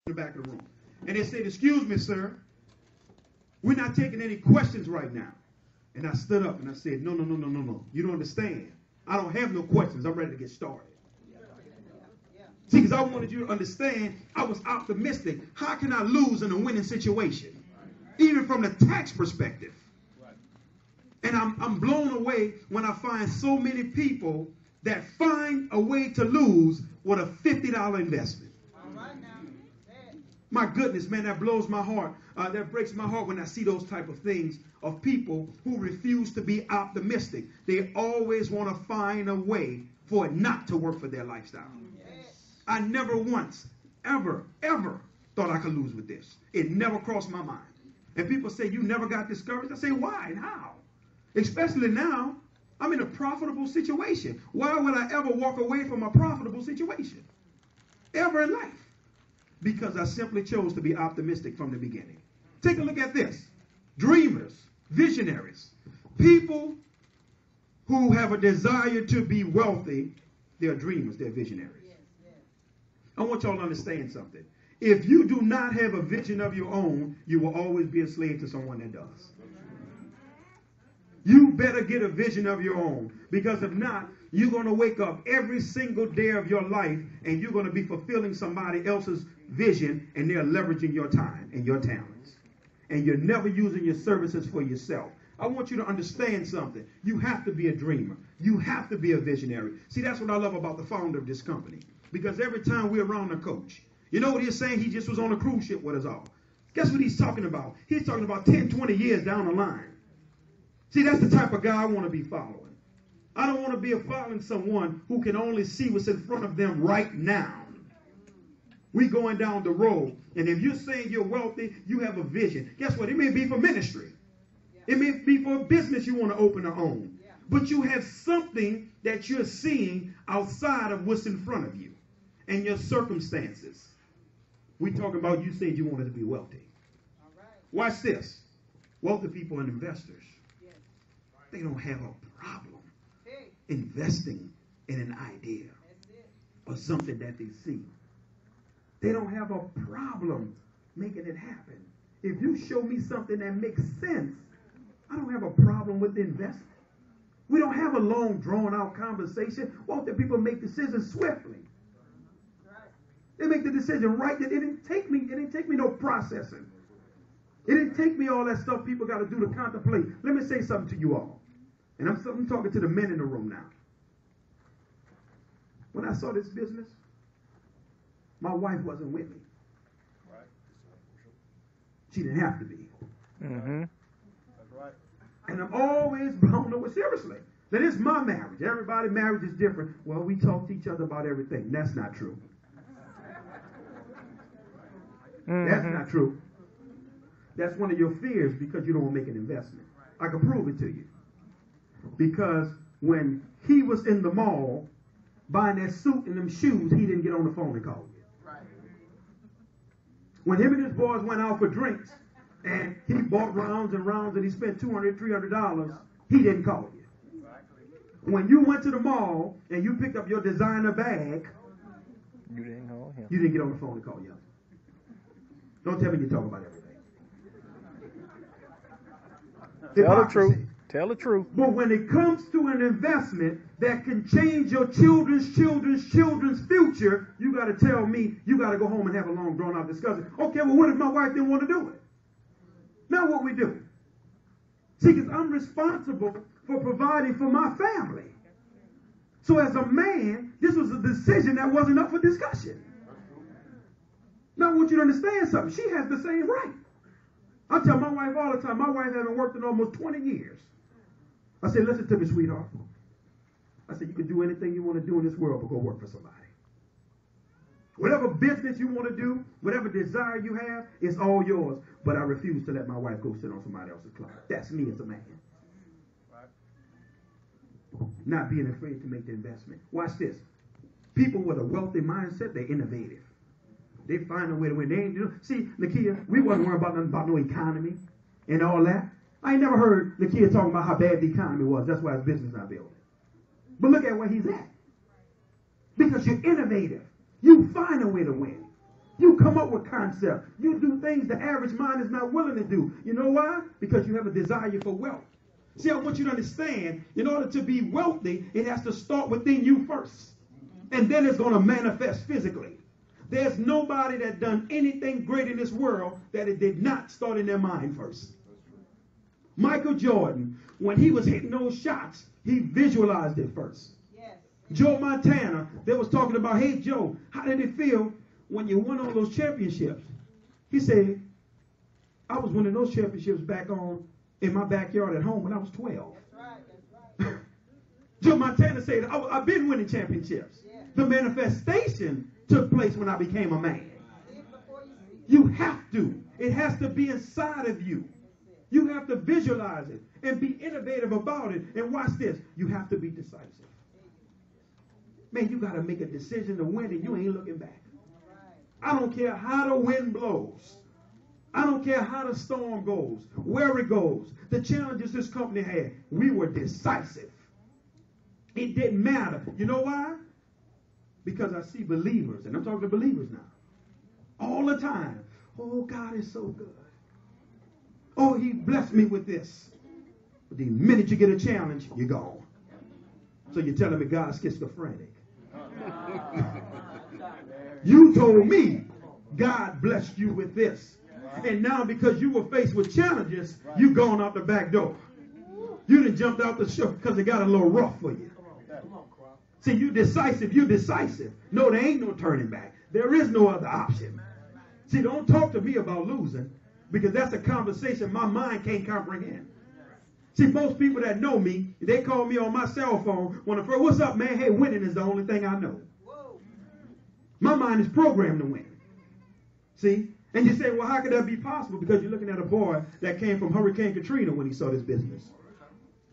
the back of the room. And they said, excuse me, sir, we're not taking any questions right now. And I stood up and I said, no. You don't understand. I don't have no questions. I'm ready to get started. See, because I wanted you to understand I was optimistic. How can I lose in a winning situation? Even from the tax perspective. And I'm blown away when I find so many people that find a way to lose with a $50 investment. My goodness, man, that blows my heart. That breaks my heart when I see those type of things of people who refuse to be optimistic. They always want to find a way for it not to work for their lifestyle. I never once, ever thought I could lose with this. It never crossed my mind. And people say, you never got discouraged? I say, why and how? Especially now, I'm in a profitable situation. Why would I ever walk away from a profitable situation? Ever in life? Because I simply chose to be optimistic from the beginning. Take a look at this. Dreamers, visionaries, people who have a desire to be wealthy, they're dreamers, they're visionaries. I want y'all to understand something. If you do not have a vision of your own, you will always be a slave to someone that does. You better get a vision of your own, because if not, you're going to wake up every single day of your life and you're going to be fulfilling somebody else's vision, and they're leveraging your time and your talents. And you're never using your services for yourself. I want you to understand something. You have to be a dreamer. You have to be a visionary. See, that's what I love about the founder of this company. Because every time we're around the coach, you know what he's saying? He just was on a cruise ship with us all. Guess what he's talking about? He's talking about 10, 20 years down the line. See, that's the type of guy I want to be following. I don't want to be following someone who can only see what's in front of them right now. We going down the road, and if you're saying you're wealthy, you have a vision. Guess what? It may be for ministry. It may be for a business you want to open or own. But you have something that you're seeing outside of what's in front of you and your circumstances. We talk about you said you wanted to be wealthy. All right. Watch this. Wealthy people and investors, they don't have a problem investing in an idea or something that they see. They don't have a problem making it happen. If you show me something that makes sense, I don't have a problem with the investment. We don't have a long, drawn-out conversation. Wealthy people make decisions swiftly. They make the decision right. It didn't take me no processing. It didn't take me all that stuff people got to do to contemplate. Let me say something to you all. And I'm talking to the men in the room now. When I saw this business, my wife wasn't with me. She didn't have to be. Mm-hmm. That's right. And I'm always blown away. Seriously. That is my marriage. Everybody's marriage is different. Well, we talk to each other about everything. That's not true. Mm-hmm. That's not true. That's one of your fears because you don't want to make an investment. I can prove it to you. Because when he was in the mall buying that suit and them shoes, he didn't get on the phone and call you. Right. When him and his boys went out for drinks and he bought rounds and rounds and he spent $200, $300, he didn't call you. Exactly. When you went to the mall and you picked up your designer bag, you didn't call him. You didn't get on the phone and call you. Don't tell me you talk about everything. Tell the truth. Tell the truth. But when it comes to an investment that can change your children's future, you got to tell me, you got to go home and have a long, drawn-out discussion. Okay, well, what if my wife didn't want to do it? Now what we do? See, because I'm responsible for providing for my family. So as a man, this was a decision that wasn't up for discussion. Now I want you to understand something. She has the same right. I tell my wife all the time, my wife hasn't worked in almost 20 years. I said, listen to me, sweetheart. I said, you can do anything you want to do in this world, but go work for somebody. Whatever business you want to do, whatever desire you have, it's all yours. But I refuse to let my wife go sit on somebody else's clock. That's me as a man. Not being afraid to make the investment. Watch this. People with a wealthy mindset, they're innovative. They find a way to win. They ain't do. See, Nakia, we wasn't worried about nothing about no economy and all that. I ain't never heard Nakia talking about how bad the economy was. That's why his business not building. But look at where he's at. Because you're innovative. You find a way to win. You come up with concepts. You do things the average mind is not willing to do. You know why? Because you have a desire for wealth. See, I want you to understand, in order to be wealthy, it has to start within you first. And then it's going to manifest physically. There's nobody that done anything great in this world that it did not start in their mind first. Michael Jordan, when he was hitting those shots, he visualized it first. Yes. Joe Montana, they was talking about, hey, Joe, how did it feel when you won all those championships? He said, I was winning those championships back on in my backyard at home when I was 12. That's right, that's right. Joe Montana said, I've been winning championships. Yeah. The manifestation took place when I became a man. You have to. It has to be inside of you. You have to visualize it and be innovative about it. And watch this. You have to be decisive. Man, you got to make a decision to win and you ain't looking back. I don't care how the wind blows. I don't care how the storm goes, where it goes, the challenges this company had. We were decisive. It didn't matter. You know why? Because I see believers, and I'm talking to believers now, all the time. Oh, God is so good. Oh, he blessed me with this. But the minute you get a challenge, you're gone. So you're telling me God's schizophrenic. You told me God blessed you with this. And now because you were faced with challenges, you gone out the back door. You done jumped out the ship because it got a little rough for you. See, you decisive. No, there ain't no turning back. There is no other option. See, don't talk to me about losing because that's a conversation my mind can't comprehend. See, most people that know me, they call me on my cell phone. What's up, man? Hey, winning is the only thing I know. My mind is programmed to win. See? And you say, well, how could that be possible? Because you're looking at a boy that came from Hurricane Katrina when he started his business.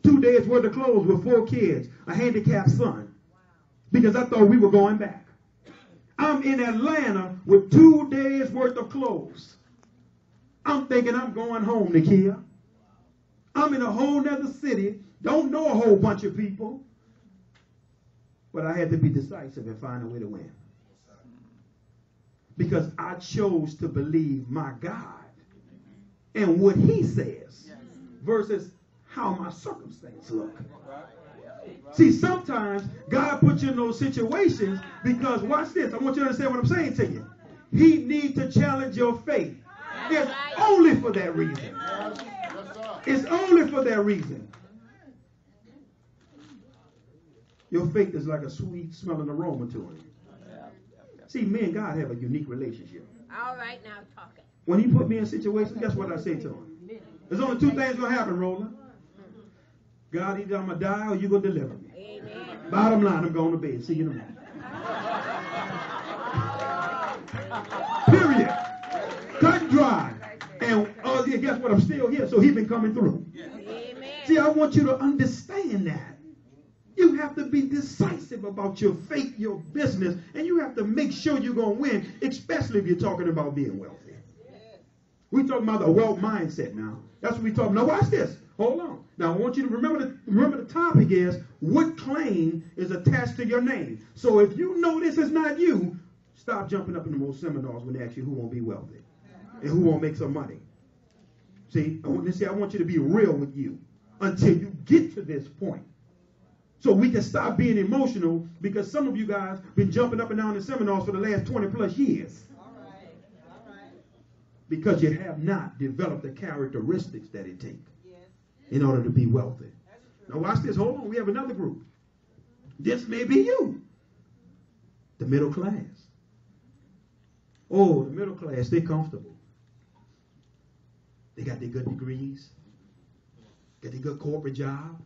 2 days worth of clothes with 4 kids, a handicapped son. Because I thought we were going back. I'm in Atlanta with 2 days worth of clothes. I'm thinking I'm going home, Nakia. I'm in a whole nother city. Don't know a whole bunch of people. But I had to be decisive and find a way to win. Because I chose to believe my God and what he says versus how my circumstances look. See, sometimes God puts you in those situations because, watch this, I want you to understand what I'm saying to you. He needs to challenge your faith. It's only for that reason. It's only for that reason. Your faith is like a sweet smelling aroma to him. See, me and God have a unique relationship. All right, now talking. When he put me in situations, guess what I say to him? There's only 2 things going to happen, Roland. God, either I'm going to die or you're going to deliver me. Amen. Bottom line, I'm going to bed. See you in the morning. Period. Cut and dry. And guess what? I'm still here, so he's been coming through. Amen. See, I want you to understand that. You have to be decisive about your faith, your business, and you have to make sure you're going to win, especially if you're talking about being wealthy. We're talking about the wealth mindset now. That's what we're talking about. Now watch this. Hold on. Now I want you to remember the topic is what claim is attached to your name. So if you know this is not you, stop jumping up in the most seminars when they ask you who won't be wealthy and who won't make some money. See, I want you to be real with you until you get to this point. So we can stop being emotional because some of you guys been jumping up and down in seminars for the last 20 plus years. All right. Because you have not developed the characteristics that it takes in order to be wealthy. Now watch this. Hold on. We have another group. This may be you. The middle class. Oh, the middle class, they're comfortable. They got their good degrees. Got their good corporate job.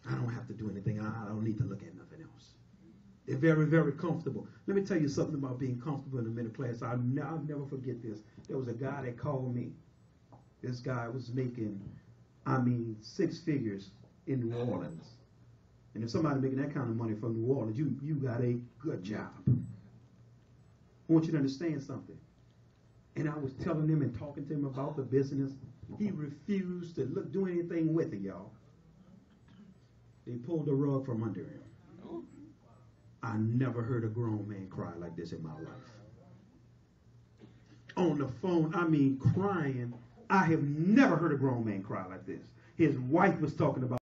I don't have to do anything. I don't need to look at nothing else. They're very, very comfortable. Let me tell you something about being comfortable in the middle class. I'll never forget this. There was a guy that called me. This guy was making, 6 figures in New Orleans. And if somebody making that kind of money from New Orleans, you got a good job. I want you to understand something. And I was telling him and talking to him about the business. He refused to do anything with it, y'all. They pulled the rug from under him. I never heard a grown man cry like this in my life. on the phone, I mean crying. I have never heard a grown man cry like this. His wife was talking about